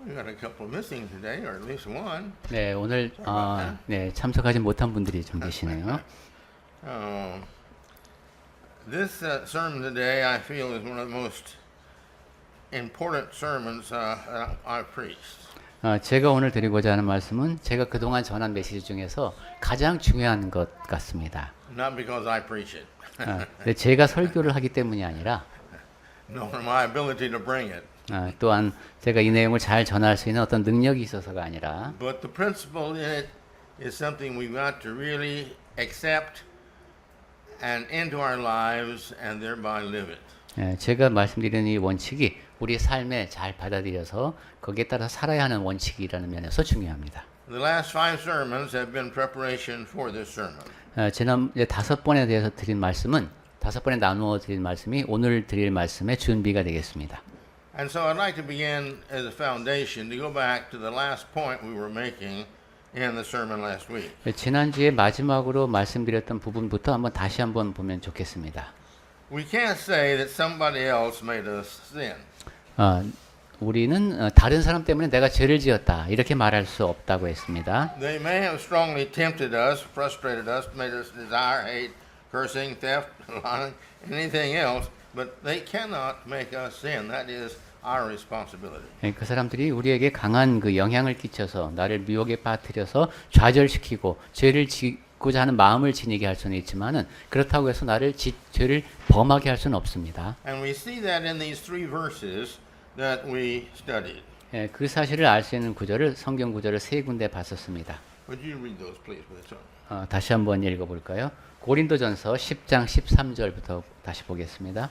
We got a couple missing today, or at least one. 네, 오늘 네, 참석하지 못한 분들이 좀 계시네요. Um, this sermon today, I feel, is one of the most important sermons I've preached. 제가 오늘 드리고자 하는 말씀은 제가 그동안 전한 메시지 중에서 가장 중요한 것 같습니다. Not because I preach it, 네, 제가 설교를 하기 때문이 아니라 nor my ability to bring it, 또한 제가 이 내용을 잘 전할 수 있는 어떤 능력이 있어서가 아니라 but the principle in it is something we've got to really accept and into our lives and thereby live it. 제가 말씀드리는 이 원칙이 우리 삶에 잘 받아들여서 거기에 따라 살아야 하는 원칙이라는 면에서 중요합니다. The last 5 sermons have been preparation for this sermon. 지난 5번에 대해서 드린 말씀은 5번에 나누어 드린 말씀이 오늘 드릴 말씀의 준비가 되겠습니다. And so I'd like to begin as a foundation to go back to the last point we were making in the sermon last week. 지난주에 마지막으로 말씀드렸던 부분부터 다시 한번 보면 좋겠습니다. We can't say that somebody else made us sin. 우리는 다른 사람 때문에 내가 죄를 지었다 이렇게 말할 수 없다고 했습니다. They may have strongly tempted us, frustrated us, made us desire, hate, cursing, theft, lying, anything else, but they cannot make us sin. That is our responsibility. 그 사람들이 우리에게 강한 그 영향을 끼쳐서 나를 미혹에 빠뜨려서 좌절시키고 죄를 짓고자 하는 마음을 지니게 할 수는 있지만은 그렇다고 해서 나를 죄를 범하게 할 수는 없습니다. And we see that in these 3 verses that we studied. 그 사실을 알 수 있는 구절을 성경 구절을 3군데 봤었습니다. Would you read those, please, with us? 다시 한번 읽어볼까요? 고린도전서 10장 13절부터 다시 보겠습니다.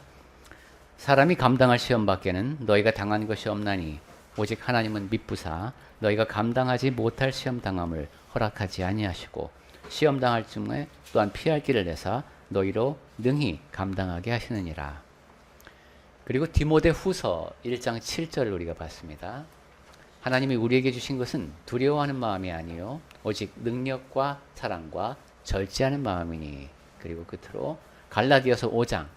사람이 감당할 시험 밖에는 너희가 당한 것이 없나니 오직 하나님은 미쁘사 너희가 감당하지 못할 시험 당함을 허락하지 아니하시고 시험 당할 중에 또한 피할 길을 내사 너희로 능히 감당하게 하시느니라. 그리고 디모데 후서 1장 7절을 우리가 봤습니다. 하나님이 우리에게 주신 것은 두려워하는 마음이 아니요 오직 능력과 사랑과 절제하는 마음이니. 그리고 끝으로 갈라디아서 5장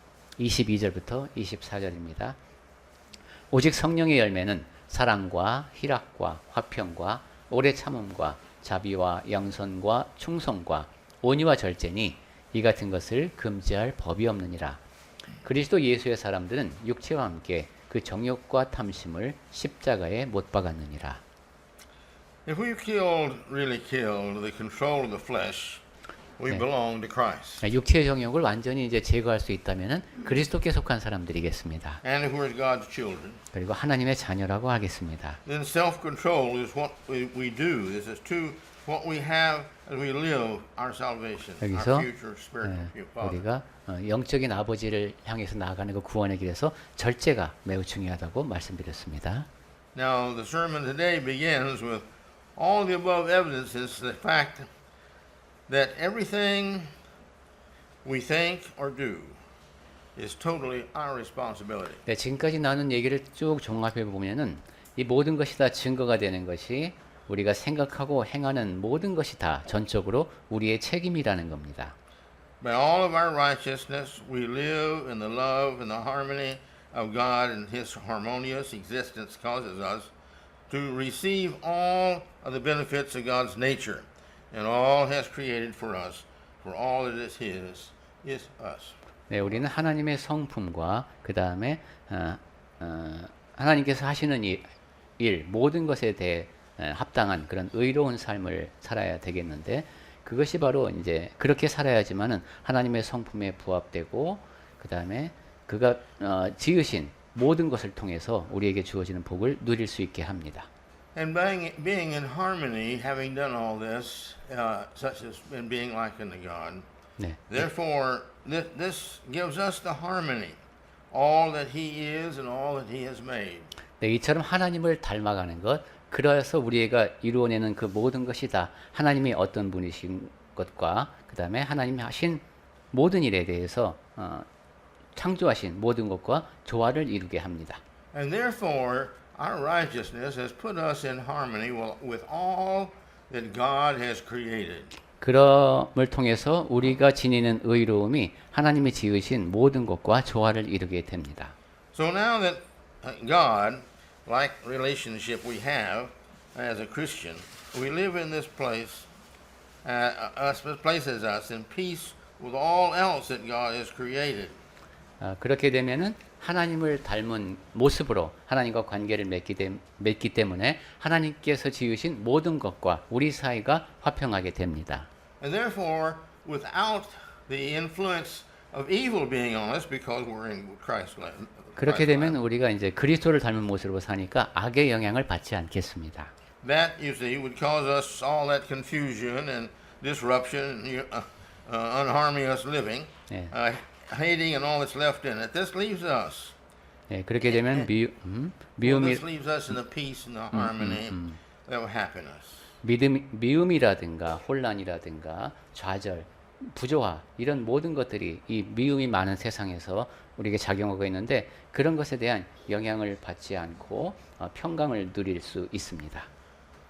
22절부터 24절입니다. 오직 성령의 열매는 사랑과 희락과 화평과 오래 참음과 자비와 양선과 충성과 온유와 절제니 이 같은 것을 금지할 법이 없느니라. 그리스도 예수의 사람들은 육체와 함께 그 정욕과 탐심을 십자가에 못 박았느니라. If we really killed the control of the flesh, we belong to Christ. 육체의 정욕을 완전히 이제 제거할 수 있다면은 그리스도께 속한 사람들이겠습니다. And if we're God's children, 그리고 하나님의 자녀라고 하겠습니다. then self-control is what we do. This is to what we have as we live our salvation, 여기서 our future spiritual father. 우리가 영적인 아버지를 향해서 나아가는 그 구원의 길에서 절제가 매우 중요하다고 말씀드렸습니다. Now, the sermon today begins with all the above evidences, the fact that everything we think or do is totally our responsibility. 네, 지금까지 나눈 얘기를 쭉 종합해 보면은 이 모든 것이 다 증거가 되는 것이 우리가 생각하고 행하는 모든 것이 다 전적으로 우리의 책임이라는 겁니다. By all of our righteousness, we live in the love and the harmony of God, and His harmonious existence causes us to receive all of the benefits of God's nature, and all has created for us, for all that is His is us. 네, 우리는 하나님의 성품과 그 다음에 하나님께서 하시는 일 모든 것에 대해 합당한 그런 의로운 삶을 살아야 되겠는데 그것이 바로 이제 그렇게 살아야지만은 하나님의 성품에 부합되고 그 다음에 그가 지으신 모든 것을 통해서 우리에게 주어지는 복을 누릴 수 있게 합니다. And being in harmony, having done all this, such as in being like unto God, 네. therefore this gives us the harmony, all that He is and all that He has made. 네, 이처럼 하나님을 닮아가는 것, 그래서 우리가 이루어내는 그 모든 것이 다 하나님이 어떤 분이신 것과 그 다음에 하나님이 하신 모든 일에 대해서 창조하신 모든 것과 조화를 이루게 합니다. And therefore, our righteousness has put us in harmony with all that God has created. 그럼을 통해서 우리가 지니는 의로움이 하나님이 지으신 모든 것과 조화를 이루게 됩니다. So now that God like relationship we have as a Christian. We live in this place, places us in peace with all else that God has created. 그렇게 되면은 하나님을 닮은 모습으로 하나님과 관계를 맺기 때문에 하나님께서 지으신 모든 것과 우리 사이가 화평하게 됩니다. And therefore, without the influence of evil being on us, because we're in Christ's life. 그렇게 되면 우리가 이제 그리스도를 닮은 모습으로 사니까 악의 영향을 받지 않겠습니다. That, you see, would cause us all that confusion and disruption, unharmonious living, 예. hating and all that's left in it. This leaves us. 예, 그렇게 되면 Well, 미움이 this leaves us in the peace and the harmony of happiness. 미움이라든가 혼란이라든가 좌절, 부조화 이런 모든 것들이 이 미움이 많은 세상에서 우리에게 작용하고 있는데 그런 것에 대한 영향을 받지 않고 평강을 누릴 수 있습니다.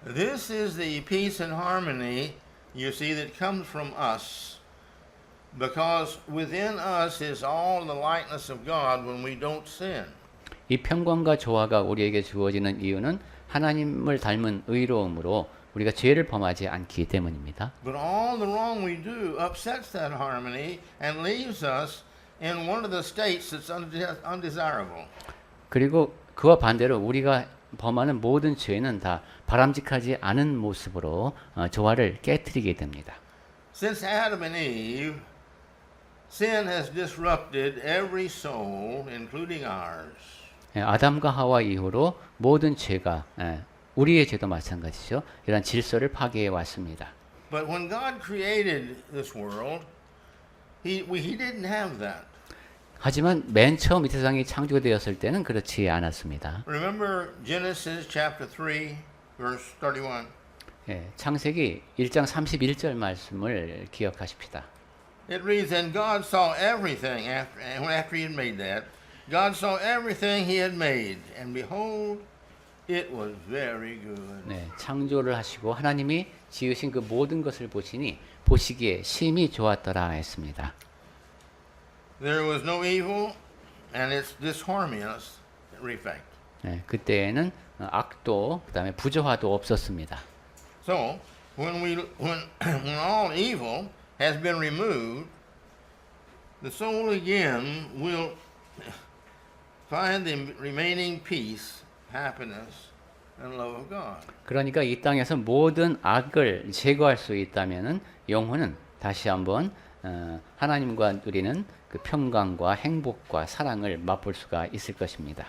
This is the peace and harmony, you see, that comes from us. Because within us is all the likeness of God when we don't sin. 이 평강과 조화가 우리에게 주어지는 이유는 하나님을 닮은 의로움으로 우리가 죄를 범하지 않기 때문입니다. But all the wrong we do upsets that harmony and leaves us in one of the states that's undesirable. 그리고 그와 반대로 우리가 범하는 모든 죄는 다 바람직하지 않은 모습으로 조화를 깨트리게 됩니다. Since Adam and Eve, sin has disrupted every soul, including ours. 아담과 하와 이후로 모든 죄가 우리의 죄도 마찬가지죠. 이런 질서를 파괴해 왔습니다. But when God created this world, He didn't have that. 하지만 맨 처음 이 세상이 창조되었을 때는 그렇지 않았습니다. Remember Genesis chapter 3, verse 31. 예, 창세기 1장 31절 말씀을 기억하십시다. It reads, And God saw everything after He had made that. God saw everything He had made, and behold, it was very good. 네, 창조를 하시고 하나님이 지으신 그 모든 것을 보시기에 심히 좋았더라 했습니다. There was no evil, and its disharmonious effect. 네, 그때에는 악도 그다음에 부조화도 없었습니다. So, when all evil has been removed, the soul again will find the remaining peace, happiness, and love of God. 그러니까 이 땅에서 모든 악을 제거할 수 있다면은 영혼은 다시 한번 하나님과 누리는 그 평강과 행복과 사랑을 맛볼 수가 있을 것입니다.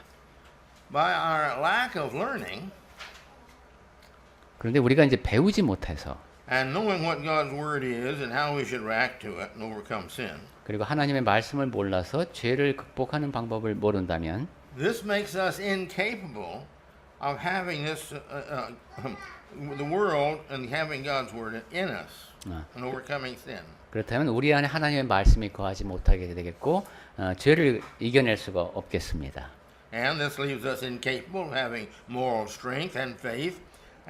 By our lack of learning 그런데 우리가 이제 배우지 못해서 and knowing what God's word is and how we should react to it and overcome sin, 그리고 하나님의 말씀을 몰라서 죄를 극복하는 방법을 모른다면 this makes us incapable of having the world and having God's word in us and overcoming sin. 그렇다면 우리 안에 하나님의 말씀이 거하지 못하게 되겠고 죄를 이겨낼 수가 없겠습니다. And this leaves us incapable of having moral strength and faith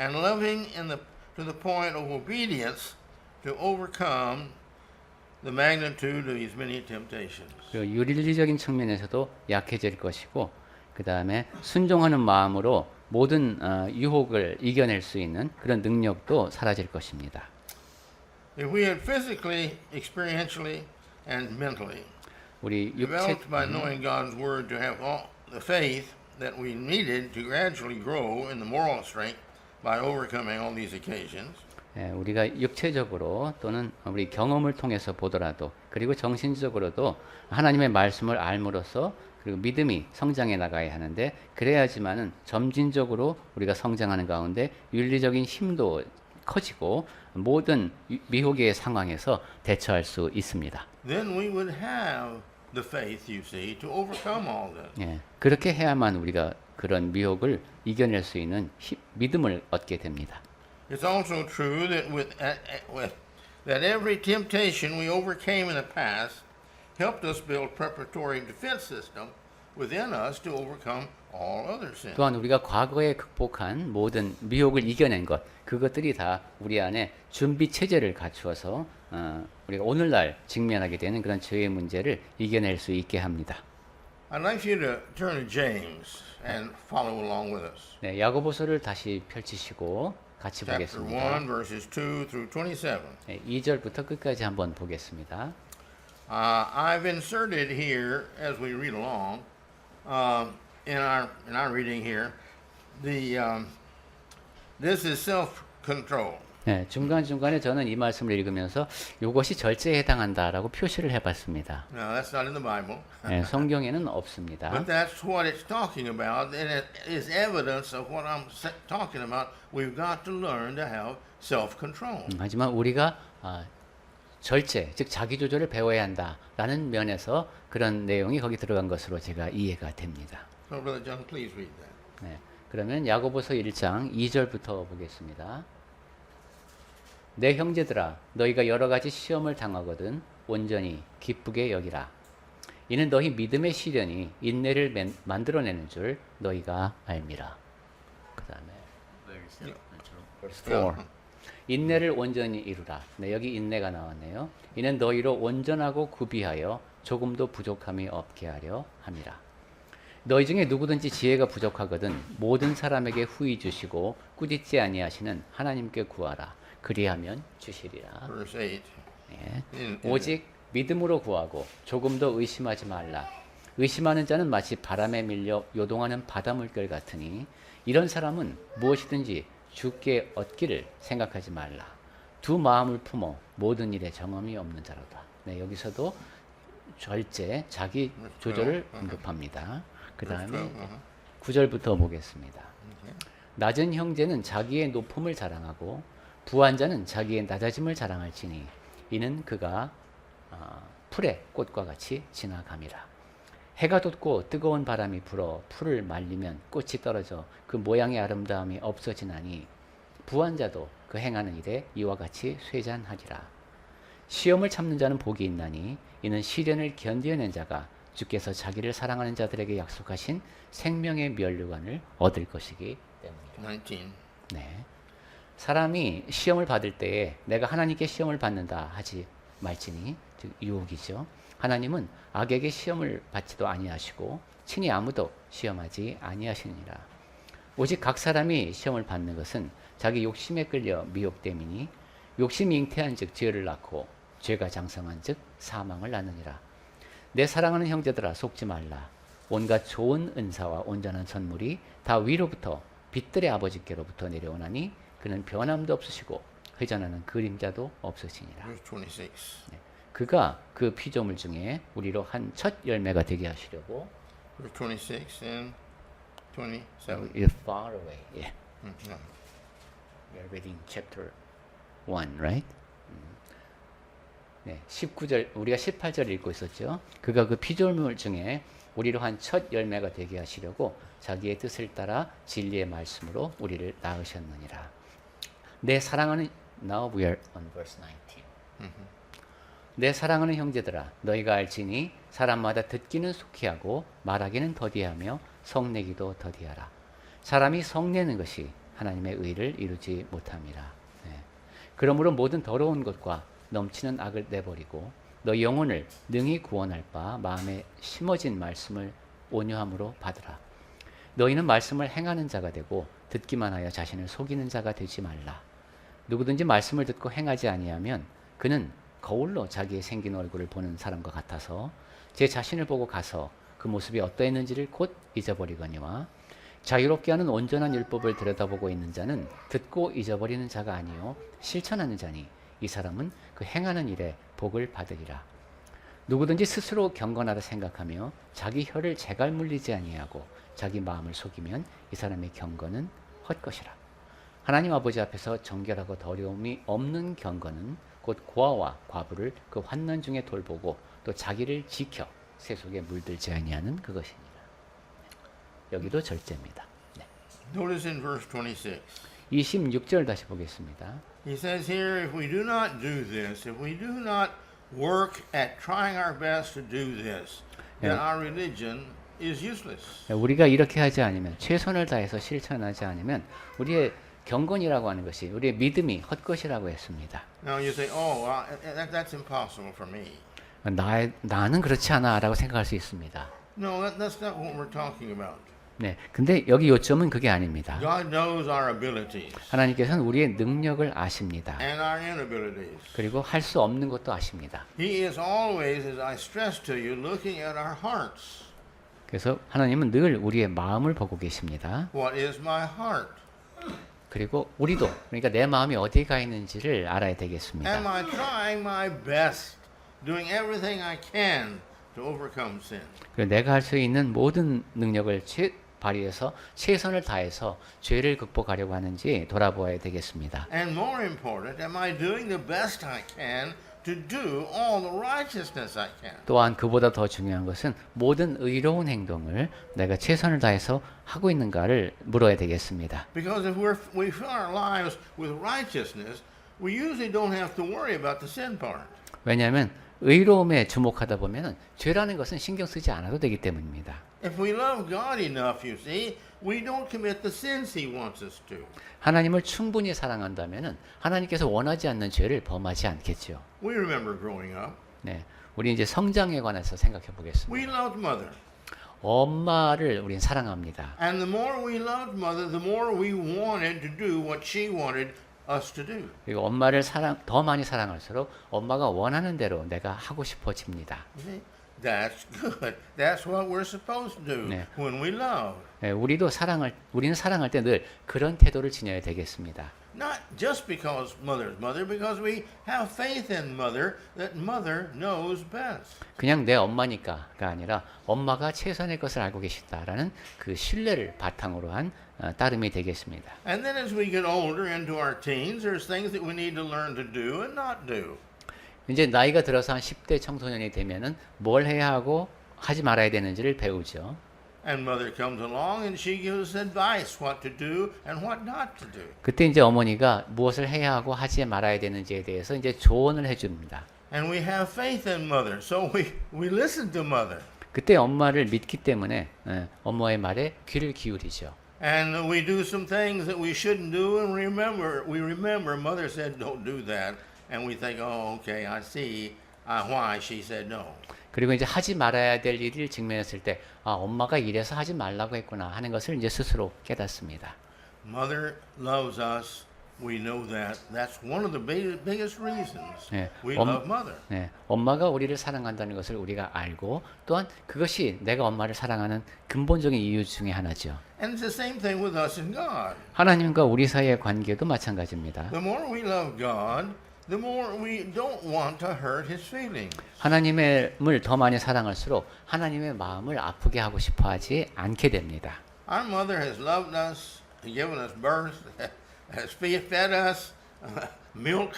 and loving to the point of obedience to overcome the magnitude of these many temptations. 그리고 윤리적인 측면에서도 약해질 것이고 그 다음에 순종하는 마음으로 모든 유혹을 이겨낼 수 있는 그런 능력도 사라질 것입니다. If we had physically, experientially, and mentally 우리 developed by knowing God's word to have all the faith that we needed to gradually grow in the moral strength by overcoming all these occasions, 우리가 육체적으로 또는 우리 경험을 통해서 보더라도 그리고 정신적으로도 하나님의 말씀을 알므로써 그리고 믿음이 성장해 나가야 하는데 그래야지만은 점진적으로 우리가 성장하는 가운데 윤리적인 힘도 커지고 모든 미혹의 상황에서 대처할 수 있습니다. then we would have the faith, you see, to overcome all this. 그렇게 해야만 우리가 그런 미혹을 이겨낼 수 있는 믿음을 얻게 됩니다. It's also true that that every temptation we overcame in the past helped us build preparatory defense system within us to overcome all other sins. 또한 우리가 과거에 극복한 모든 미혹을 이겨낸 것, 그것들이 다 우리 안에 준비 체제를 갖추어서 우리가 오늘날 직면하게 되는 그런 죄의 문제를 이겨낼 수 있게 합니다. I'd like you to turn to James and follow along with us. 네, 야고보서를 다시 펼치시고 같이 Chapter 보겠습니다. 1, verses 2 through 27. 네, 2절부터 끝까지 한번 보겠습니다. I've inserted here, as we read along, in our reading here, this is self-control. 네, 중간중간에 저는 이 말씀을 읽으면서 이것이 절제에 해당한다라고 표시를 해봤습니다. Now, that's not in the Bible, 네, 성경에는 없습니다. but that's what it's talking about, and it is evidence of what I'm talking about. We've got to learn to have self-control. 하지만 우리가 절제, 즉 자기 조절을 배워야 한다라는 면에서 그런 내용이 거기 들어간 것으로 제가 이해가 됩니다. So, Brother John, please read that. 네, 그러면 야고보서 1장 2절부터 보겠습니다. 내 형제들아 너희가 여러 가지 시험을 당하거든 온전히 기쁘게 여기라. 이는 너희 믿음의 시련이 인내를 만들어내는 줄 너희가 알미라. 그 다음에 verse 4. 인내를 온전히 이루라. 네, 여기 인내가 나왔네요. 이는 너희로 온전하고 구비하여 조금도 부족함이 없게 하려 함이라. 너희 중에 누구든지 지혜가 부족하거든 모든 사람에게 후히 주시고 꾸짖지 아니하시는 하나님께 구하라. 그리하면 주시리라. Verse 8. 예. 오직 믿음으로 구하고 조금도 의심하지 말라. 의심하는 자는 마치 바람에 밀려 요동하는 바닷물결 같으니 이런 사람은 무엇이든지 주께 얻기를 생각하지 말라. 두 마음을 품어 모든 일에 정엄이 없는 자로다. 네, 여기서도 절제, 자기 조절을 언급합니다. 그 다음에 9절부터 보겠습니다. 낮은 형제는 자기의 높음을 자랑하고 부한 자는 자기의 낮아짐을 자랑할지니 이는 그가 풀의 꽃과 같이 지나감이라. 해가 돋고 뜨거운 바람이 불어 풀을 말리면 꽃이 떨어져 그 모양의 아름다움이 없어지나니 부한 자도 그 행하는 일에 이와 같이 쇠잔하리라. 시험을 참는 자는 복이 있나니 이는 시련을 견디어낸 자가 주께서 자기를 사랑하는 자들에게 약속하신 생명의 면류관을 얻을 것이기 때문이라. 19. 네. 사람이 시험을 받을 때에 내가 하나님께 시험을 받는다 하지 말지니 즉 유혹이죠. 하나님은 악에게 시험을 받지도 아니하시고 친히 아무도 시험하지 아니하시느니라. 오직 각 사람이 시험을 받는 것은 자기 욕심에 끌려 미혹됨이니 욕심이 잉태한즉 죄를 낳고 죄가 장성한즉 사망을 낳느니라. 내 사랑하는 형제들아 속지 말라. 온갖 좋은 은사와 온전한 선물이 다 위로부터 빛들의 아버지께로부터 내려오나니 그는 변함도 없으시고 회전하는 그림자도 없으시니라. Verse 26. 네. 그가 그 피조물 중에 우리로 한 첫 열매가 되게 하시려고 Verse 26 and 27. You're far away. Yeah. No. We're reading chapter 1, right? 네, 19절 우리가 18절 읽고 있었죠. 그가 그 피조물 중에 우리로 한 첫 열매가 되게 하시려고 자기의 뜻을 따라 진리의 말씀으로 우리를 낳으셨느니라. 내 사랑하는 Now we are on verse 19. 내 사랑하는 형제들아 너희가 알지니 사람마다 듣기는 속히 하고 말하기는 더디하며 성내기도 더디하라. 사람이 성내는 것이 하나님의 의를 이루지 못함이라. 네. 그러므로 모든 더러운 것과 넘치는 악을 내버리고 너희 영혼을 능히 구원할 바 마음에 심어진 말씀을 온유함으로 받으라. 너희는 말씀을 행하는 자가 되고 듣기만 하여 자신을 속이는 자가 되지 말라. 누구든지 말씀을 듣고 행하지 아니하면 그는 거울로 자기의 생긴 얼굴을 보는 사람과 같아서 제 자신을 보고 가서 그 모습이 어떠했는지를 곧 잊어버리거니와 자유롭게 하는 온전한 율법을 들여다보고 있는 자는 듣고 잊어버리는 자가 아니요 실천하는 자니 이 사람은 그 행하는 일에 복을 받으리라. 누구든지 스스로 경건하다 생각하며 자기 혀를 재갈 물리지 아니하고 자기 마음을 속이면 이 사람의 경건은 헛것이라. 하나님 아버지 앞에서 정결하고 더러움이 없는 경건은 곧 고아와 과부를 그 환난 중에 돌보고 또 자기를 지켜 세속에 물들지 아니하는 그것이니라. 여기도 절제입니다. 네. Notice in verse 26. 26절 다시 보겠습니다. He says here, if we do not do this, if we do not work at trying our best to do this, then our religion is useless. 우리가 이렇게 하지 않으면 최선을 다해서 실천하지 않으면 우리의 경건이라고 하는 것이 우리의 믿음이 헛것이라고 했습니다. Now you say, oh, well, that's impossible for me. 나는 그렇지 않아라고 생각할 수 있습니다. No, that's not what we're talking about. 네, 근데 여기 요점은 그게 아닙니다. God knows our abilities 하나님께서는 우리의 능력을 아십니다. and our inabilities. 그리고 할 수 없는 것도 아십니다. He is always, as I stressed to you, looking at our hearts. 그래서 하나님은 늘 우리의 마음을 보고 계십니다. What is my heart? 그리고 우리도, 그러니까 내 마음이 어디에 가 있는지를 알아야 Am 되겠습니다. I trying my best, doing everything I can to overcome sin? 그리고 내가 할 수 있는 모든 능력을 발휘해서 최선을 다해서 죄를 극복하려고 하는지 돌아보아야 되겠습니다. And more important, am I doing the best I can to do all the righteousness I can? 또한 그보다 더 중요한 것은 모든 의로운 행동을 내가 최선을 다해서 하고 있는가를 물어야 되겠습니다. Because if we fill our lives with righteousness, we usually don't have to worry about the sin part. 왜냐하면 의로움에 주목하다 보면 죄라는 것은 신경 쓰지 않아도 되기 때문입니다. If we love God enough, you see, we don't commit the sins He wants us to. 하나님을 충분히 사랑한다면 하나님께서 원하지 않는 죄를 범하지 않겠죠. We remember growing up. 네, 우리 이제 성장에 관해서 생각해 보겠습니다. We loved Mother. 엄마를 우린 사랑합니다. And the more we loved Mother, the more we wanted to do what she wanted us to do. 그리고 엄마를 더 많이 사랑할수록 엄마가 원하는 대로 내가 하고 싶어집니다. You see? That's good. That's what we're supposed to do 네. when we love. 네, 우리는 사랑할 때 늘 그런 태도를 지녀야 되겠습니다. Not just because Mother's Mother, because we have faith in Mother that Mother knows best. 그냥 내 엄마니까가 아니라 엄마가 최선의 것을 알고 계시다라는 그 신뢰를 바탕으로 한 따름이 되겠습니다. And then as we get older into our teens, there's things that we need to learn to do and not do. 이제 나이가 들어서 한 10대 청소년이 되면은 뭘 해야 하고 하지 말아야 되는지를 배우죠. And Mother comes along and she gives advice what to do and what not to do. 그때 이제 어머니가 무엇을 해야 하고 하지 말아야 되는지에 대해서 이제 조언을 해줍니다. And we have faith in Mother, so we listen to Mother. 그때 엄마를 믿기 때문에 엄마의 말에 귀를 기울이죠. And we do some things that we shouldn't do, and we remember Mother said don't do that, and we think, oh, okay, I see why she said no. 그리고 이제 하지 말아야 될 일을 직면했을 때, 엄마가 이래서 하지 말라고 했구나 하는 것을 이제 스스로 깨닫습니다. Mother loves us. We know that. That's one of the biggest reasons 네, we love Mother. 네, 엄마가 우리를 사랑한다는 것을 우리가 알고 또한 그것이 내가 엄마를 사랑하는 근본적인 이유 중에 하나죠. And it's the same thing with us and God. 하나님과 우리 사이의 관계도 마찬가지입니다. The more we love God, the more we don't want to hurt His feelings. 하나님을 더 많이 사랑할수록 하나님의 마음을 아프게 하고 싶어하지 않게 됩니다. Our mother has loved us, given us birth, has fed us milk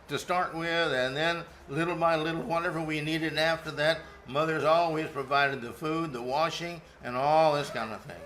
to start with, and then little by little, whatever we needed after that, mother's always provided the food, the washing, and all this kind of thing.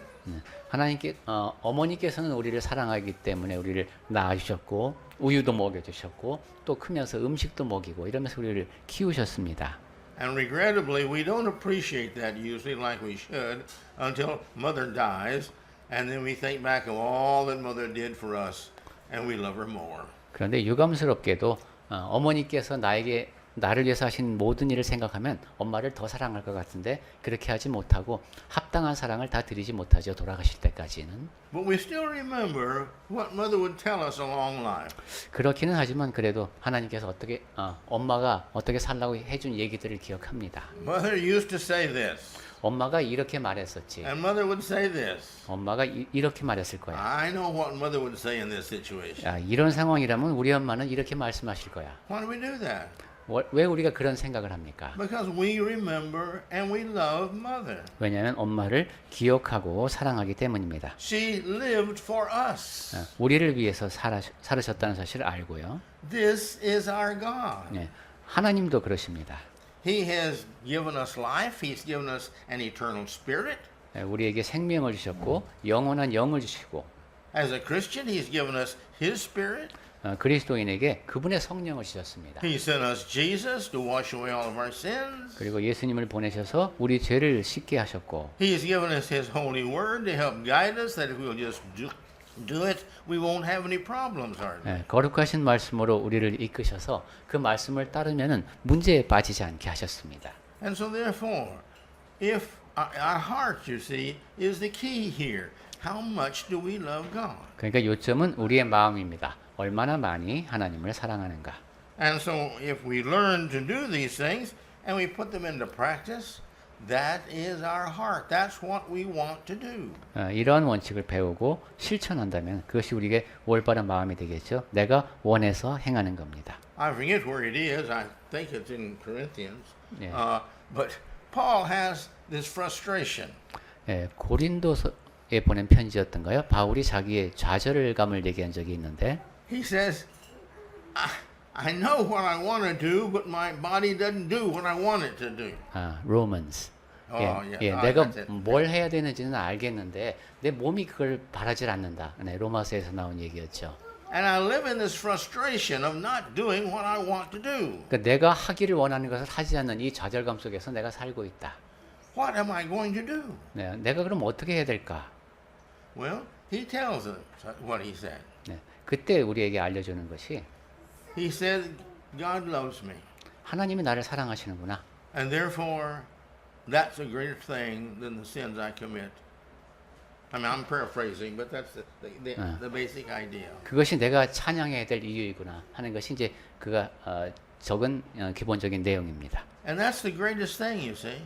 어머니께서는 우리를 사랑하기 때문에 우리를 낳아주셨고 우유도 먹여주셨고 또 크면서 음식도 먹이고 이러면서 우리를 키우셨습니다. And regrettably, we don't appreciate that usually like we should until mother dies, and then we think back of all that mother did for us, and we love her more. 그런데 유감스럽게도 어머니께서 나를 위해서 하신 모든 일을 생각하면 엄마를 더 사랑할 것 같은데 그렇게 하지 못하고 합당한 사랑을 다 드리지 못하죠. 돌아가실 때까지는. But we still remember what mother would tell us along life. 그렇기는 하지만 그래도 하나님께서 엄마가 어떻게 살라고 해준 얘기들을 기억합니다. Mother used to say this. 엄마가 이렇게 말했었지. And mother would say this. 엄마가 이렇게 말했을 거야. I know what mother would say in this situation. 이런 상황이라면 우리 엄마는 이렇게 말씀하실 거야. Why do we do that? 왜 우리가 그런 생각을 합니까? Because we remember and we love mother. 왜냐하면 엄마를 기억하고 사랑하기 때문입니다. She lived for us. 우리를 위해서 살으셨다는 사실을 알고요. This is our God. 네, 하나님도 그러십니다. He has given us life. He's given us an eternal spirit. 우리에게 생명을 주셨고 영원한 영을 주시고 As a Christian, He's given us His spirit. 그리스도인에게 그분의 성령을 주셨습니다. He sent us Jesus to wash away all of our sins. 그리고 예수님을 보내셔서 우리 죄를 씻게 하셨고 He has given us His holy word to help guide us, that if we'll just do it, we won't have any problems hardly. 거룩하신 말씀으로 우리를 이끄셔서 그 말씀을 따르면은 문제에 빠지지 않게 하셨습니다. And so therefore, if our heart, you see, is the key here. How much do we love God? 그러니까 요점은 우리의 마음입니다. 얼마나 많이 하나님을 사랑하는가. And so if we learn to do these things and we put them into practice, that is our heart. That's what we want to do. 이러한 원칙을 배우고 실천한다면 그것이 우리에게 올바른 마음이 되겠죠. 내가 원해서 행하는 겁니다. I forget where it is. I think it's in Corinthians. Yeah. But Paul has this frustration. 고린도서에 보낸 편지였던가요? 바울이 자기의 좌절감을 얘기한 적이 있는데 He says, I know what I want to do, but my body doesn't do what I want it to do. Romans. 내가 that's it. 뭘 해야 되는지는 알겠는데 내 몸이 그걸 바라질 않는다. 로마서에서 나온 얘기였죠. And I live in this frustration of not doing what I want to do. 그러니까 내가 하기를 원하는 것을 하지 않는 이 좌절감 속에서 내가 살고 있다. What am I going to do? 내가 그럼 어떻게 해야 될까? Well, he tells us what he said. 그때 우리에게 알려주는 것이 He said, God loves me. 하나님이 나를 사랑하시는구나. And therefore, that's a greater thing than the sins I commit. I mean, I'm paraphrasing, but that's the basic idea. 그것이 내가 찬양해야 될 이유이구나 하는 것이 이제 그가 적은 기본적인 내용입니다. And that's the greatest thing, you see.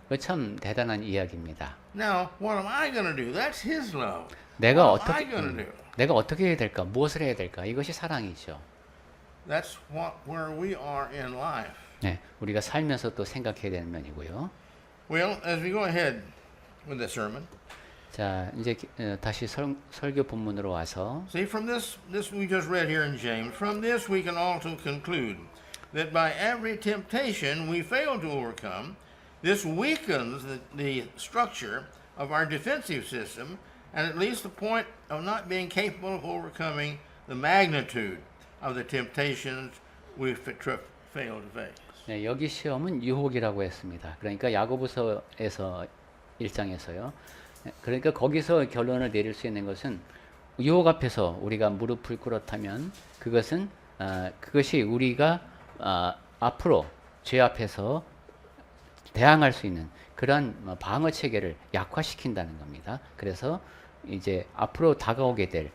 그 참 대단한 이야기입니다. Now, what am I going to do? That's his love. 내가 What am I going to do? 내가 어떻게 해야 될까? 무엇을 해야 될까? 이것이 사랑이죠. That's where we are in life. 우리가 살면서 또 생각해야 되는 면이고요. Well, as we go ahead with the sermon, 자, 이제 다시 설교 본문으로 와서 see, from this we just read here in James, from this we can also conclude that by every temptation we fail to overcome, this weakens the structure of our defensive system, and at least the point of not being capable of overcoming the magnitude of the temptations we fail to face. 여기 시험은 유혹이라고 했습니다. 그러니까 야고보서에서 1장에서요. 그러니까 거기서 결론을 내릴 수 있는 것은 유혹 앞에서 우리가 무릎을 꿇었다면 그것이 우리가 앞으로 죄 앞에서 대항할 수 있는 그러한 방어 체계를 약화시킨다는 겁니다. 그래서 이제 앞으로 다가오게 될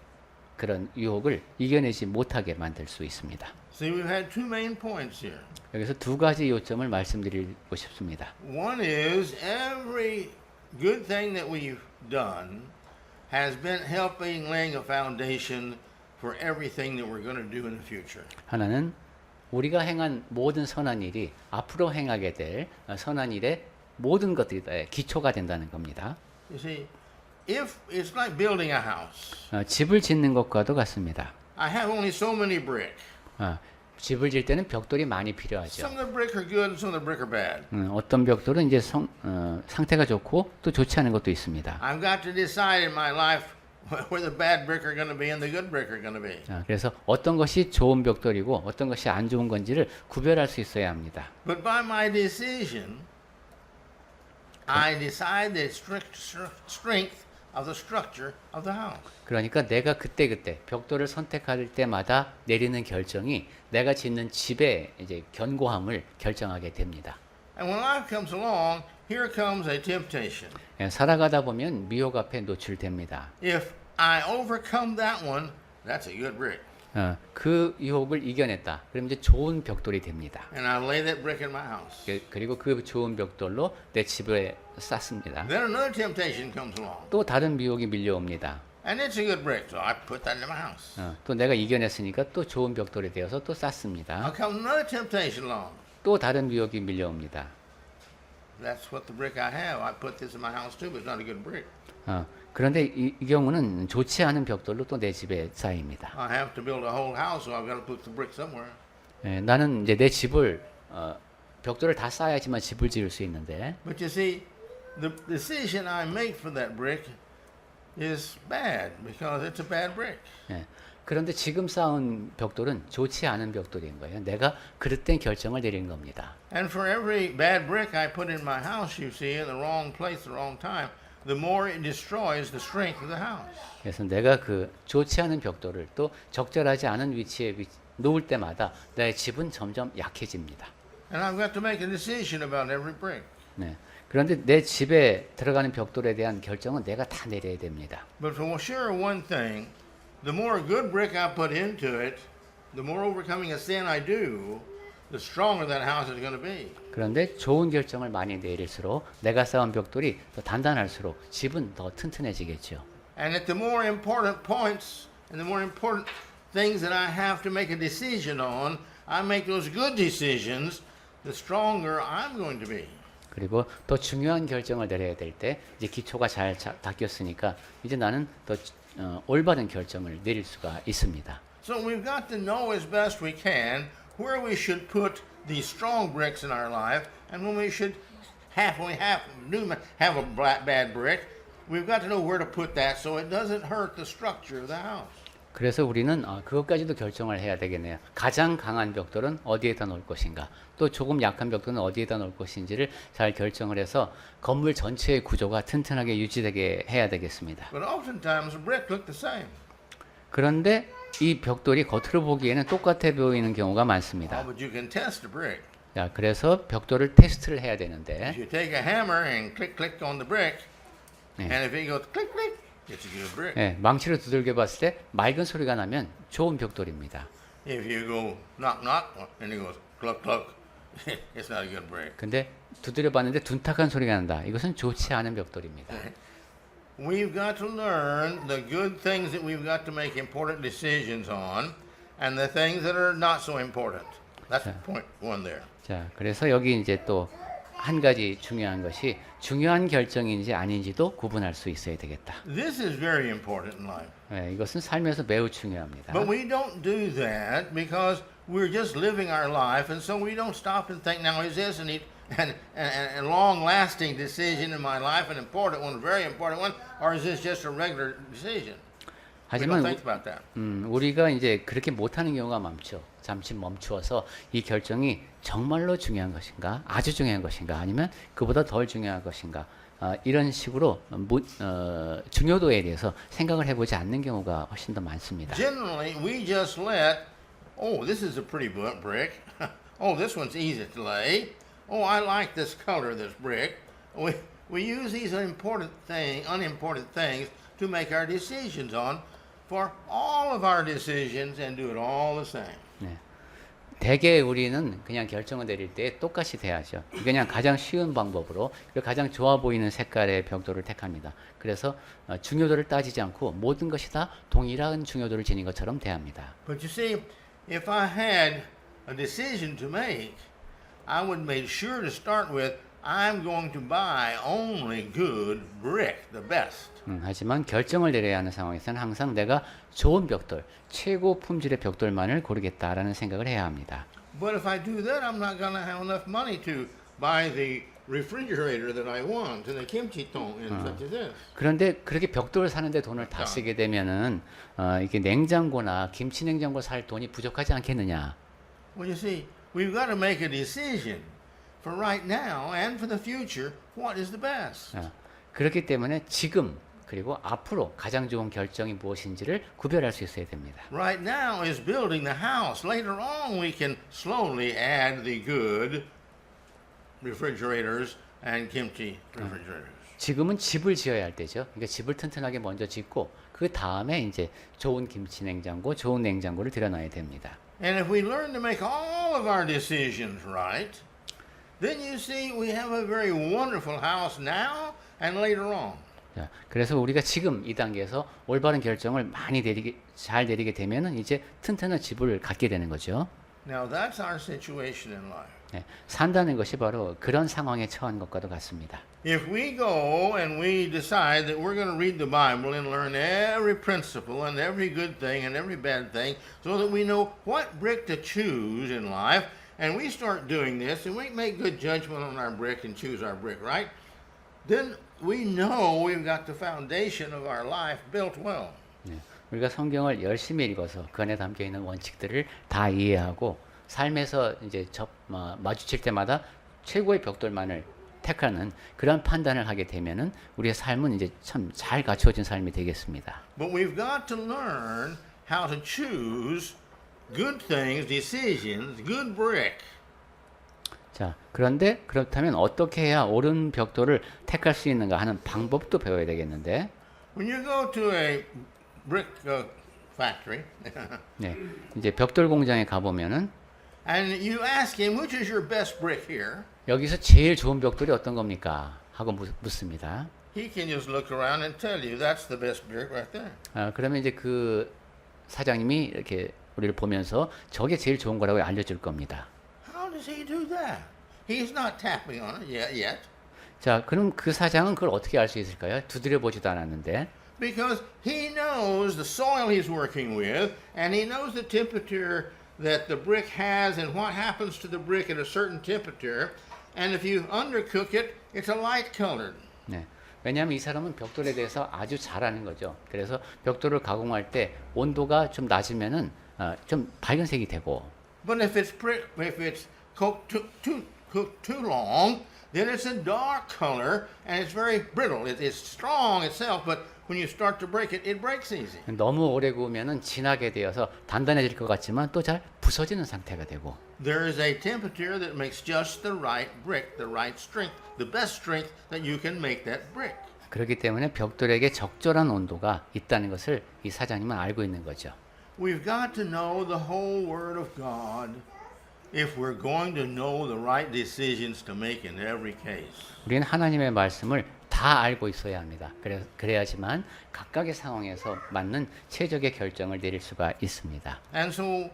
그런 유혹을 이겨내지 못하게 만들 수 있습니다. See, we've had two main points here. 여기서 두 가지 요점을 말씀드리고 싶습니다. One is every good thing that we've done has been helping laying a foundation for everything that we're going to do in the future. 하나는 우리가 행한 모든 선한 일이 앞으로 행하게 될 선한 일의 모든 것들이 기초가 된다는 겁니다. You see, if it's like building a house, 집을 짓는 것과도 같습니다. I have only so many brick. 집을 질 때는 벽돌이 많이 필요하죠. Some of the brick are good and some of the brick are bad. 어떤 벽돌은 이제 상태가 좋고 또 좋지 않은 것도 있습니다. I've got to decide in my life where the bad brick are going to be and the good brick are going to be. 그래서 어떤 것이 좋은 벽돌이고 어떤 것이 안 좋은 건지를 구별할 수 있어야 합니다. But by my decision, I decide the strength of the structure of the house. 그러니까 내가 그때 벽돌을 선택할 때마다 내리는 결정이 내가 짓는 집의 이제 견고함을 결정하게 됩니다. And when life comes along, here comes a temptation. 살아가다 보면 미혹 앞에 노출됩니다. If I overcome that one, that's a good brick. 그 유혹을 이겨냈다. 그럼 이제 좋은 벽돌이 됩니다. And I lay that brick in my house. 그리고 그 좋은 벽돌로 내 집에 쌓습니다. Then another temptation comes along. 또 다른 미혹이 밀려옵니다. And it's a good brick, so I put that in my house. 또 내가 이겨냈으니까 또 좋은 벽돌이 되어서 또 쌓습니다. Now comes another temptation along. 또 다른 미혹이 밀려옵니다. That's what the brick I have. I put this in my house too, but it's not a good brick. 그런데 이 경우는 좋지 않은 벽돌로 또 내 집에 쌓입니다. I have to build a whole house, so I've got to put the brick somewhere. 나는 이제 내 집을 벽돌을 다 쌓아야지만 집을 지을 수 있는데 But you see, the decision I make for that brick is bad because it's a bad brick. 그런데 지금 쌓은 벽돌은 좋지 않은 벽돌인 거예요. 내가 그릇된 결정을 내린 겁니다. And for every bad brick I put in my house, you see, in the wrong place, the wrong time, the more it destroys the strength of the house. 그래서 내가 그 좋지 않은 벽돌을 또 적절하지 않은 위치에 놓을 때마다 내 집은 점점 약해집니다. And I've got to make a decision about every brick. 그런데 내 집에 들어가는 벽돌에 대한 결정은 내가 다 내려야 됩니다. But for sure, one thing, the more good brick I put into it, the more overcoming a sin I do, the stronger that house is going to be. 그런데 좋은 결정을 많이 내릴수록 내가 쌓은 벽돌이 더 단단할수록 집은 더 튼튼해지겠죠. And at the more important points and the more important things that I have to make a decision on, I make those good decisions, the stronger I'm going to be. 그리고 더 중요한 결정을 내려야 될 때 이제 기초가 잘 닦였으니까 이제 나는 더 올바른 결정을 내릴 수가 있습니다. So we've got to know as best we can where we should put these strong bricks in our life and when we should have a bad brick, we've got to know where to put that so it doesn't hurt the structure of the house. 그래서 우리는 그것까지도 결정을 해야 되겠네요. 가장 강한 벽돌은 어디에다 놓을 것인가, 또 조금 약한 벽돌은 어디에다 놓을 것인지를 잘 결정을 해서 건물 전체의 구조가 튼튼하게 유지되게 해야 되겠습니다. But oftentimes the brick look the same. 그런데 이 벽돌이 겉으로 보기에는 똑같아 보이는 경우가 많습니다. But you can test a brick. 자, 그래서 벽돌을 테스트를 해야 되는데 If you take a hammer and click on the brick, 네. and if it goes click, it's a good brick. 예, 망치로 두들겨 봤을 때 맑은 소리가 나면 좋은 벽돌입니다. If you go knock, and it goes cluck, it's not a good brick. 근데 두드려 봤는데 둔탁한 소리가 난다. 이것은 좋지 않은 벽돌입니다. We've got to learn the good things that we've got to make important decisions on, and the things that are not so important. That's point one there. 자, 그래서 여기 이제 또 한 가지 중요한 것이 중요한 결정인지 아닌지도 구분할 수 있어야 되겠다. This is very important in life. 예, 이것은 삶에서 매우 중요합니다. But we don't do that because we're just living our life, and so we don't stop and think, now is this a long-lasting decision in my life, an important one, a very important one, or is this just a regular decision? We don't 하지만 think about that. 우리가 이제 그렇게 못하는 경우가 많죠. 잠시 멈추어서 이 결정이 정말로 중요한 것인가, 아주 중요한 것인가, 아니면 그보다 덜 중요한 것인가, 이런 식으로 중요도에 대해서 생각을 해보지 않는 경우가 훨씬 더 많습니다. Generally, we just let, oh, this is a pretty brick. Oh, this one's easy to lay. Oh, I like this color of this brick. We use these unimportant things to make our decisions on for all of our decisions and do it all the same. 네. 대개 우리는 그냥 결정을 내릴 때 똑같이 돼야죠. 그냥 가장 쉬운 방법으로 가장 좋아 보이는 색깔의 벽돌을 택합니다. 그래서 중요도를 따지지 않고 모든 것이 다 동일한 중요도를 지닌 것처럼 대합니다. But you see, if I had a decision to make, I would make sure to start with, I'm going to buy only good brick, the best. 하지만 결정을 내려야 하는 상황에서는 항상 내가 좋은 벽돌, 최고 품질의 벽돌만을 고르겠다라는 생각을 해야 합니다. But if I do that, I'm not going to have enough money to buy the refrigerator that I want and the kimchi-tong and such as this. 그런데 그렇게 벽돌을 사는데 돈을 다 쓰게 되면은 이게 냉장고나 김치 냉장고 살 돈이 부족하지 않겠느냐? Well, you see, we've got to make a decision for right now and for the future. What is the best? 그렇기 때문에 지금 그리고 앞으로 가장 좋은 결정이 무엇인지를 구별할 수 있어야 됩니다. Right now is building the house. Later on, we can slowly add the good refrigerators and kimchi refrigerators. 지금은 집을 지어야 할 때죠. 그러니까 집을 튼튼하게 먼저 짓고 그 다음에 이제 좋은 김치 냉장고, 좋은 냉장고를 들여놔야 됩니다. And if we learn to make all of our decisions right, then you see we have a very wonderful house now and later on. 자, 그래서 우리가 지금 이 단계에서 올바른 결정을 많이 잘 내리게 되면은 이제 튼튼한 집을 갖게 되는 거죠. Now that's our situation in life. 네, 산다는 것이 바로 그런 상황에 처한 것과도 같습니다. If we go and we decide that we're going to read the Bible and learn every principle and every good thing and every bad thing so that we know what brick to choose in life, and we start doing this and we make good judgment on our brick and choose our brick, right? Then we know we've got the foundation of our life built well. 네, 우리가 성경을 열심히 읽어서 그 안에 담겨 있는 원칙들을 다 이해하고 삶에서 이제 마주칠 때마다 최고의 벽돌만을 택하는 그런 판단을 하게 되면은 우리의 삶은 이제 참 잘 갖추어진 삶이 되겠습니다. But we've got to learn how to choose good things, decisions, good brick. 자, 그런데 그렇다면 어떻게 해야 옳은 벽돌을 택할 수 있는가 하는 방법도 배워야 되겠는데, When you go to a brick factory 네, 이제 벽돌 공장에 가보면은 and you ask him, which is your best brick here? 여기서 제일 좋은 벽돌이 어떤 겁니까? 하고 묻습니다. He can just look around and tell you that's the best brick right there. 그러면 이제 그 사장님이 이렇게 우리를 보면서 저게 제일 좋은 거라고 알려줄 겁니다. How does he do that? He's not tapping on it yet. 자, 그럼 그 사장은 그걸 어떻게 알 수 있을까요? 두드려 보지도 않았는데. Because he knows the soil he's working with, and he knows the temperature that the brick has and what happens to the brick at a certain temperature. And if you undercook it, it's a light colored. 네. 왜냐하면 이 사람은 벽돌에 대해서 아주 잘 아는 거죠. 그래서 벽돌을 가공할 때 온도가 좀 낮으면은 좀 밝은색이 되고, But if it's cooked too long, then it's a dark color and it's very brittle. It's strong itself, but when you start to break it, it breaks easy. 너무 오래 구우면은 진하게 되어서 단단해질 것 같지만 또 잘 부서지는 상태가 되고, There is a temperature that makes just the right brick, the right strength, the best strength that you can make that brick. 그렇기 때문에 벽돌에게 적절한 온도가 있다는 것을 이 사장님은 알고 있는 거죠. We've got to know the whole Word of God if we're going to know the right decisions to make in every case. 우리는 하나님의 말씀을 다 알고 있어야 합니다. 그래야지만 각각의 상황에서 맞는 최적의 결정을 내릴 수가 있습니다. And so,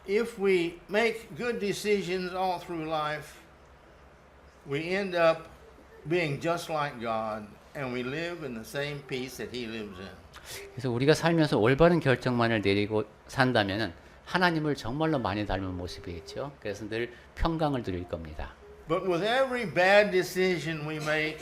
if we make good decisions all through life, we end up being just like God, and we live in the same peace that He lives in. 그래서 우리가 살면서 올바른 결정만을 내리고 산다면은 하나님을 정말로 많이 닮은 모습이겠죠. 그래서 늘 평강을 누릴 겁니다. But with every bad decision we make,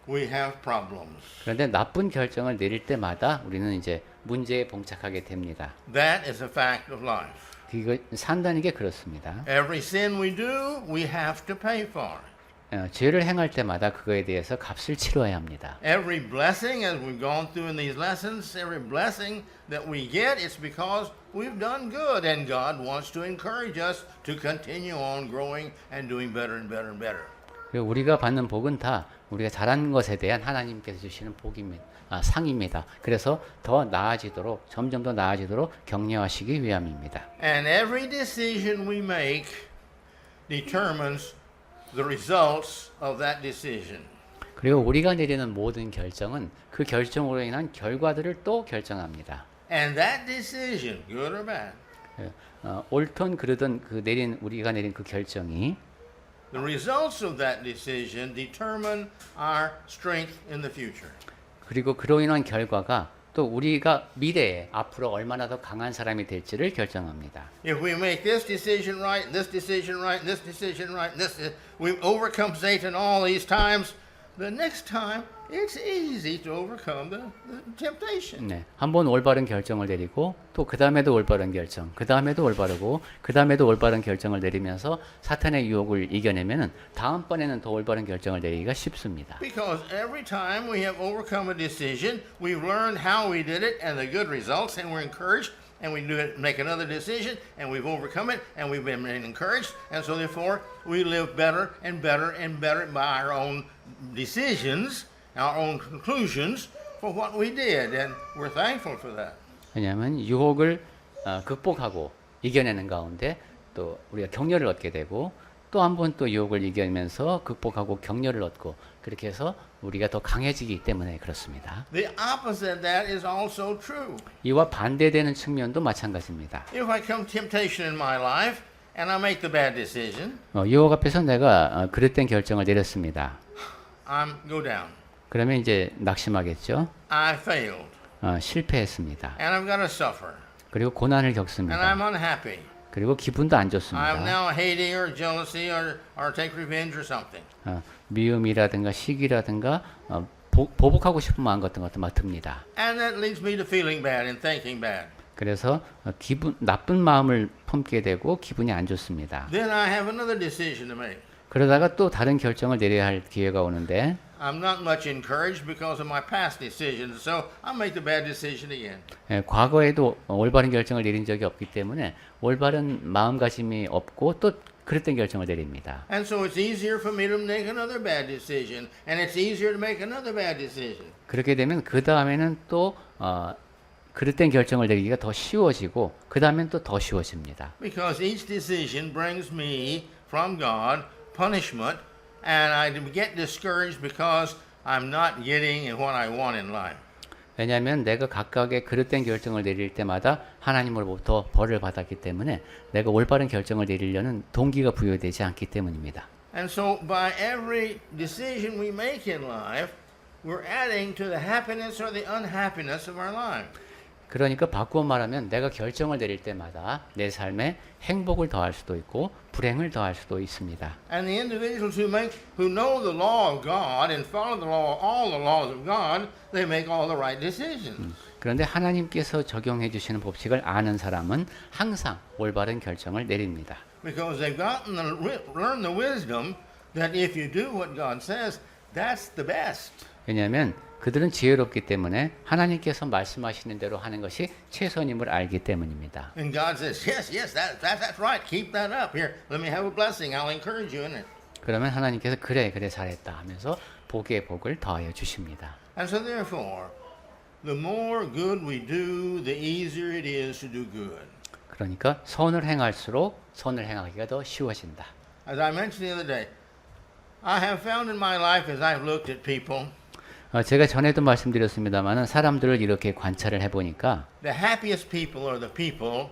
we have problems. 그런데 나쁜 결정을 내릴 때마다 우리는 이제 문제에 봉착하게 됩니다. That is a fact of life. 이거 산다는 게 그렇습니다. Every sin we do, we have to pay for. 죄를 행할 때마다 그거에 대해서 값을 치러야 합니다. Every blessing, as we've gone through in these lessons, every blessing that we get, it's because we've done good, and God wants to encourage us to continue on growing and doing better and better and better. 그리고 우리가 받는 복은 다 우리가 잘한 것에 대한 하나님께서 주시는 복입니다. 상입니다. 그래서 더 나아지도록 점점 더 나아지도록 격려하시기 위함입니다. And every decision we make determines the results of that decision. 그리고 우리가 내리는 모든 결정은 그 결정으로 인한 결과들을 또 결정합니다. And that decision, good or bad, 옳든 그르든 우리가 내린 그 결정이 the results of that decision determine our strength in the future. 그리고 그로 인한 결과가 또 우리가 미래에 앞으로 얼마나 더 강한 사람이 될지를 결정합니다. If we make this decision right, this decision right, this decision right, we overcome Satan all these times, the next time it's easy to overcome the temptation. 네, 한번 올바른 결정을 내리고 또 그 다음에도 올바른 결정, 그 다음에도 올바르고 그 다음에도 올바른 결정을 내리면서 사탄의 유혹을 이겨내면은 다음번에는 더 올바른 결정을 내리기가 쉽습니다. Because every time we have overcome a decision, we've learned how we did it and the good results, and we're encouraged, and we do it, make another decision, and we've overcome it, and we've been encouraged, and so therefore we live better and better and better by our own decisions, our own conclusions for what we did, and we're thankful for that. 왜냐하면 유혹을 극복하고 이겨내는 가운데 또 우리가 격려를 얻게 되고 또 한 번 또 유혹을 이겨내면서 극복하고 격려를 얻고 그렇게 해서 우리가 더 강해지기 때문에 그렇습니다. The opposite of that is also true. 이와 반대되는 측면도 마찬가지입니다. If I come temptation in my life and I make the bad decision, 유혹 앞에서 내가 그릇된 결정을 내렸습니다. I'm go down. 그러면 이제 낙심하겠죠. I failed. 실패했습니다. And I've got to suffer. 그리고 고난을 And I'm 겪습니다. unhappy. 그리고 기분도 안 I'm 좋습니다. now hating or jealousy or take revenge or something. 미움이라든가 시기라든가 보복하고 싶은 마음 같은 것도 막 듭니다. And that leads me to feeling bad and thinking bad. 그래서 나쁜 마음을 품게 되고 기분이 안 좋습니다. Then I have another decision to make. 그러다가 또 다른 결정을 내려야 할 기회가 오는데 I'm not much encouraged because of my past decisions, so I'll make the bad decision again. 과거에도 올바른 결정을 내린 적이 없기 때문에 올바른 마음가짐이 없고 또 그릇된 결정을 내립니다. And so it's easier for me to make another bad decision, and it's easier to make another bad decision. 그렇게 되면 그 다음에는 또 그릇된 결정을 내리기가 더 쉬워지고 그 다음엔 또 더 쉬워집니다. Because each decision brings me from God punishment, and I get discouraged because I'm not getting what I want in life. 왜냐하면 내가 각각의 그릇된 결정을 내릴 때마다 하나님으로부터 벌을 받았기 때문에 내가 올바른 결정을 내리려는 동기가 부여되지 않기 때문입니다. And so by every decision we make in life, we're adding to the happiness or the unhappiness of our life. 그러니까 바꾸어 말하면 내가 결정을 내릴 때마다 내 삶에 행복을 더할 수도 있고 불행을 더할 수도 있습니다. And the individuals who know the law of God and follow the law, all the laws of God, they make all the right decisions. 그런데 하나님께서 적용해 주시는 법칙을 아는 사람은 항상 올바른 결정을 내립니다. Because they've learned the wisdom that if you do what God says, that's the best. 왜냐하면 그들은 지혜롭기 때문에 하나님께서 말씀하시는 대로 하는 것이 최선임을 알기 때문입니다. And God says, yes, that's right. Keep that up. Here, let me have a blessing. I'll encourage you in it. 그러면 하나님께서 그래 잘했다 하면서 복의 복을 더하여 주십니다. And so therefore, the more good we do, the easier it is to do good. 그러니까 선을 행할수록 선을 행하기가 더 쉬워진다. As I mentioned the other day, I have found in my life as I've looked at people, 제가 전에도 말씀드렸습니다마는 사람들을 이렇게 관찰을 해보니까 the happiest people are the people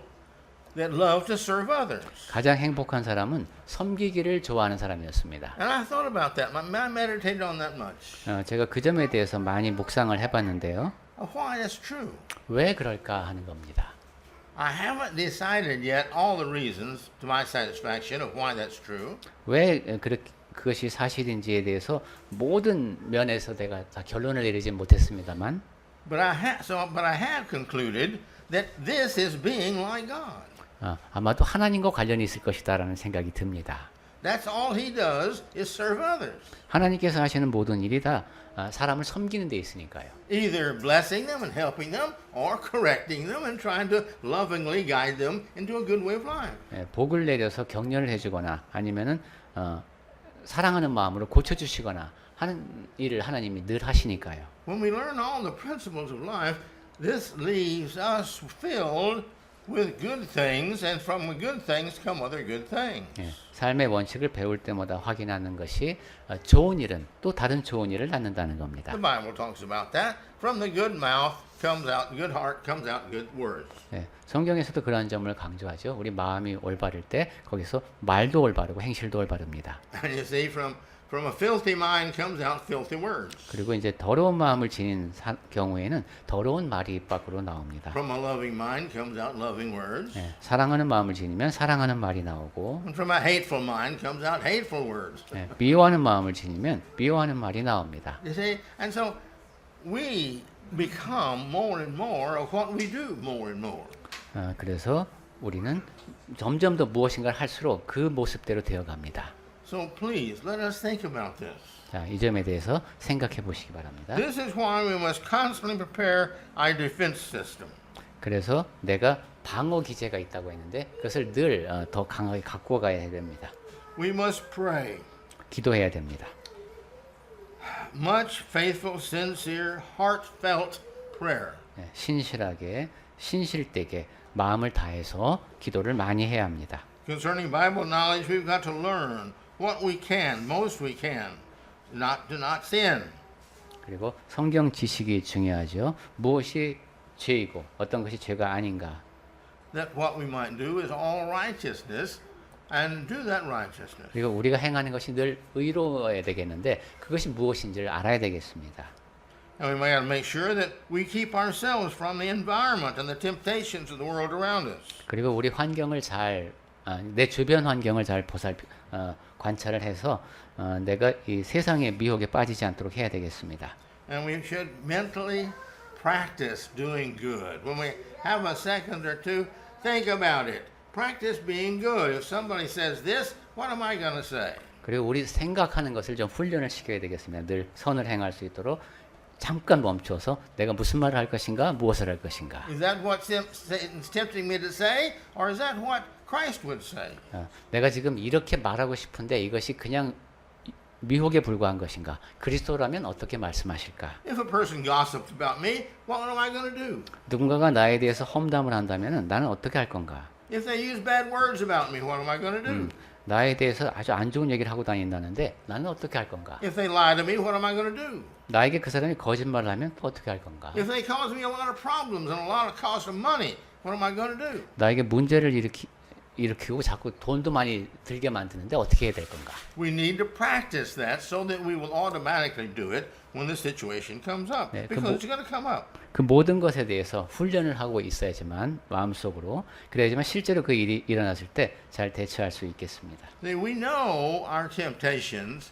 that love to serve others. 가장 행복한 사람은 섬기기를 좋아하는 사람이었습니다. And I thought about that. I meditated on that much. 제가 그 점에 대해서 많이 묵상을 해봤는데요. Why that's true. 왜 그럴까 하는 겁니다. I haven't decided yet all the reasons to my satisfaction of why that's true. 왜 그것이 사실인지에 대해서 모든 면에서 내가 다 결론을 내리지 못했습니다만, But I have concluded that this is being like God. 아마도 하나님과 관련이 있을 것이다라는 생각이 듭니다. That's all He does is serve others. 하나님께서 하시는 모든 일이 다 사람을 섬기는 데 있으니까요. Either blessing them and helping them, or correcting them and trying to lovingly guide them into a good way of life. 복을 내려서 격려를 해주거나 아니면은 사랑하는 마음으로 고쳐주시거나 하는 일을 하나님이 늘 하시니까요. When we learn all the principles of life, this leaves us filled with good things, and from the good things come other good things. 삶의 원칙을 배울 때마다 확인하는 것이 좋은 일은 또 다른 좋은 일을 낳는다는 겁니다. The Bible talks about that. From the good mouth comes out good heart, comes out good words. 성경에서도 그런 점을 강조하죠. 우리 마음이 올바를 때 거기서 말도 올바르고 행실도 올바릅니다. And you see, from a filthy mind comes out filthy words. 그리고 이제 더러운 마음을 지닌 경우에는 더러운 말이 입 밖으로 나옵니다. From a loving mind comes out loving words. 사랑하는 마음을 지니면 사랑하는 말이 나오고, And from a hateful mind comes out hateful words. 미워하는 마음을 지니면 미워하는 말이 나옵니다. You see, and so we become more and more of what we do more and more. 그래서 우리는 점점 더 무엇인가를 할수록 그 모습대로 되어갑니다. So please let us think about this. 자, 이 점에 대해서 생각해 보시기 바랍니다. This is why we must constantly prepare our defense system. 그래서 내가 방어 기제가 있다고 했는데 그것을 늘 더 강하게 갖고 가야 됩니다. We must pray. 기도해야 됩니다. Much faithful, sincere, heartfelt prayer. 신실하게, 신실되게 마음을 다해서 기도를 많이 해야 합니다. Concerning Bible knowledge, we've got to learn what we can, most we can, to not sin. 그리고 성경 지식이 중요하죠. 무엇이 죄이고 어떤 것이 죄가 아닌가. That what we might do is all righteousness, and do that righteousness. 그리고 우리가 행하는 것이 늘 의로워야 되겠는데 그것이 무엇인지를 알아야 되겠습니다. And we may have to make sure that we keep ourselves from the environment and the temptations of the world around us. 그리고 우리 환경을 내 주변 환경을 잘 관찰을 해서 내가 이 세상의 미혹에 빠지지 않도록 해야 되겠습니다. And we should mentally practice doing good. When we have a second or two, think about it. Practice being good. If somebody says this, what am I going to say? 그리고 우리 생각하는 것을 좀 훈련을 시켜야 되겠습니다. 늘 선을 행할 수 있도록 잠깐 멈춰서 내가 무슨 말을 할 것인가, 무엇을 할 것인가. Is that what Satan's tempting me to say, or is that what Christ would say? 내가 지금 이렇게 말하고 싶은데 이것이 그냥 미혹에 불과한 것인가? 그리스도라면 어떻게 말씀하실까? If a person gossips about me, what am I going to do? 누군가가 나에 대해서 험담을 한다면 나는 어떻게 할 건가? If they use bad words about me, what am I going to do? 나에 대해서 아주 안 좋은 얘기를 하고 다닌다는데 나는 어떻게 할 건가? If they lie to me, what am I going to do? 나에게 그 사람이 거짓말을 하면 또 어떻게 할 건가? If they cause me a lot of problems and a lot of cost of money, what am I going to do? 나에게 문제를 일으키고 자꾸 돈도 많이 들게 만드는데 어떻게 해야 될 건가? We need to practice that so that we will automatically do it when the situation comes up. 네, Because it's going to come up. 그 모든 것에 대해서 훈련을 하고 있어야지만 마음속으로 그래야지만 실제로 그 일이 일어났을 때 잘 대처할 수 있겠습니다. See, we know our temptations.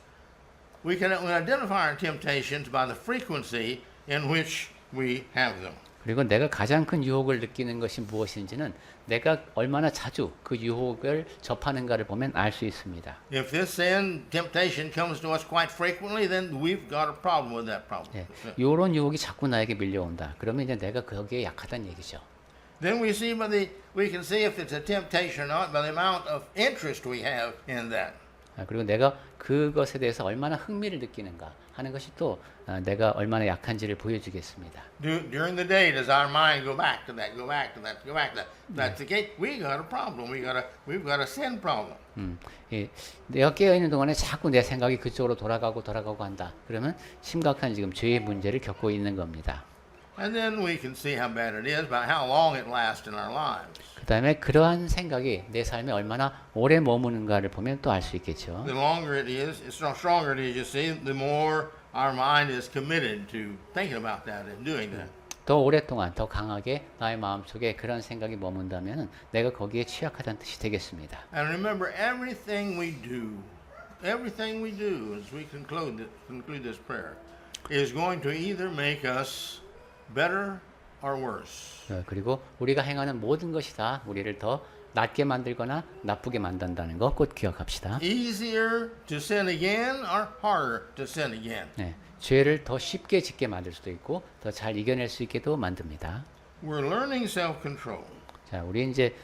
We can identify our temptations by the frequency in which we have them. 그리고 내가 가장 큰 유혹을 느끼는 것이 무엇인지는 내가 얼마나 자주 그 유혹을 접하는가를 보면 알 수 있습니다. If this sin temptation comes to us quite frequently, then we've got a problem with that problem. 이런 유혹이 자꾸 나에게 밀려온다. 그러면 이제 내가 거기에 약하다는 얘기죠. Then we can see if it's a temptation or not by the amount of interest we have in that. 그리고 내가 그것에 대해서 얼마나 흥미를 느끼는가 하는 것이 또 내가 얼마나 약한지를 보여주겠습니다. During the day, does our mind go back to that, go back to that, go back to that? If that's the case, we got a problem. We've got a sin problem. 내가 깨어 있는 동안에 자꾸 내 생각이 그쪽으로 돌아가고 한다. 그러면 심각한 지금 죄의 문제를 겪고 있는 겁니다. And then we can see how bad it is by how long it lasts in our lives. 그 다음에 그러한 생각이 내 삶에 얼마나 오래 머무는가를 보면 또 알 수 있겠죠. The longer it is, the stronger it is, you see, the more our mind is committed to thinking about that and doing that. 더 오랫동안 더 강하게 나의 마음속에 그런 생각이 머문다면 내가 거기에 취약하다는 뜻이 되겠습니다. And remember, everything we do as we conclude this prayer, is going to either make us better or worse. 그리고 우리가 행하는 모든 것이 다 우리를 더 낫게 만들거나 나쁘게 만든다는 거 꼭 기억합시다. Easier to sin again or harder to sin again. 네, 죄를 더 쉽게 짓게 만들 수도 있고 더 잘 이겨낼 수 있게도 만듭니다. We're learning self-control. 자, 우리 이제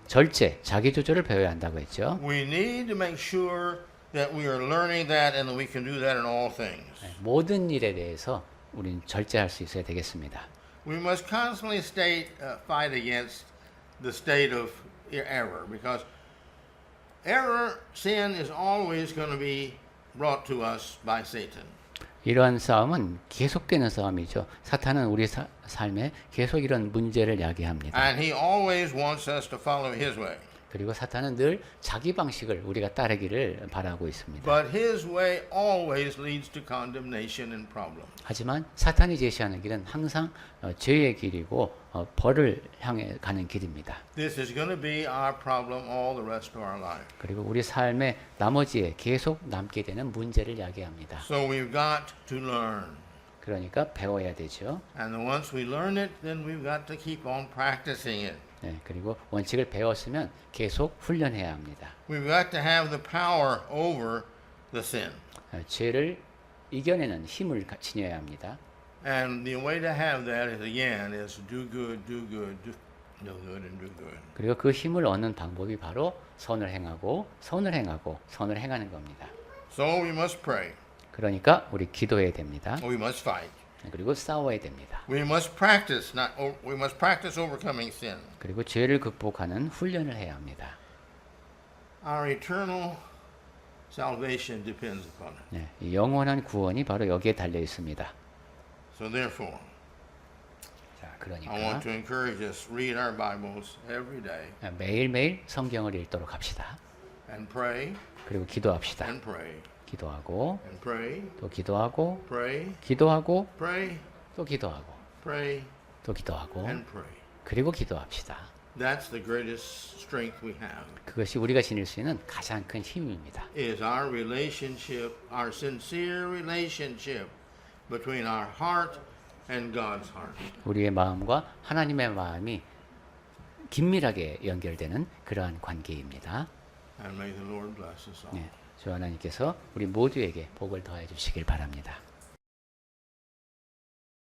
절제, 자기 조절을 배워야 한다고 했죠. We need to make sure that we are learning that and that we can do that in all things. 네, 모든 일에 대해서 우리는 절제할 수 있어야 되겠습니다. We must constantly fight against the state of error, because sin is always going to be brought to us by Satan. 이러한 싸움은 계속되는 싸움이죠. 사탄은 우리 삶에 계속 이런 문제를 야기합니다. And he always wants us to follow his way. 그리고 사탄은 늘 자기 방식을 우리가 따르기를 바라고 있습니다. But his way always leads to condemnation and problem. 하지만 사탄이 제시하는 길은 항상 죄의 길이고 벌을 향해 가는 길입니다. This is going to be our problem all the rest of our life. 그리고 우리 삶의 나머지에 계속 남게 되는 문제를 야기합니다. So we've got to learn. 그러니까 배워야 되죠. And once we learn it, then we've got to keep on practicing it. 네, 그리고 원칙을 배웠으면 계속 훈련해야 합니다. We've got to have the power over the sin. 죄를 이겨내는 힘을 지녀야 합니다. And the way to have that is do good, do good, do good, and do good. 그리고 그 힘을 얻는 방법이 바로 선을 행하고 선을 행하고 선을 행하는 겁니다. So we must pray. 그러니까 우리 기도해야 됩니다. We must fight. 그리고 싸워야 됩니다. We must practice overcoming sin. 그리고 죄를 극복하는 훈련을 해야 합니다. Our eternal salvation depends upon it. 네, 이 영원한 구원이 바로 여기에 달려 있습니다. So therefore, 자, I 그러니까 want to encourage us read our Bibles every day 매일매일 성경을 읽도록 합시다. and pray 그리고 기도합시다. and pray 기도하고 and pray, 또 기도하고 pray, 기도하고 pray, 또 기도하고 pray, 또 기도하고 and pray. 그리고 기도합시다. That's the greatest strength we have. 그것이 우리가 지닐 수 있는 가장 큰 힘입니다. Is our relationship, our sincere relationship between our heart and God's heart. 우리의 마음과 하나님의 마음이 긴밀하게 연결되는 그러한 관계입니다. And may the Lord bless us all. 네, 주 하나님께서 우리 모두에게 복을 더해 주시길 바랍니다.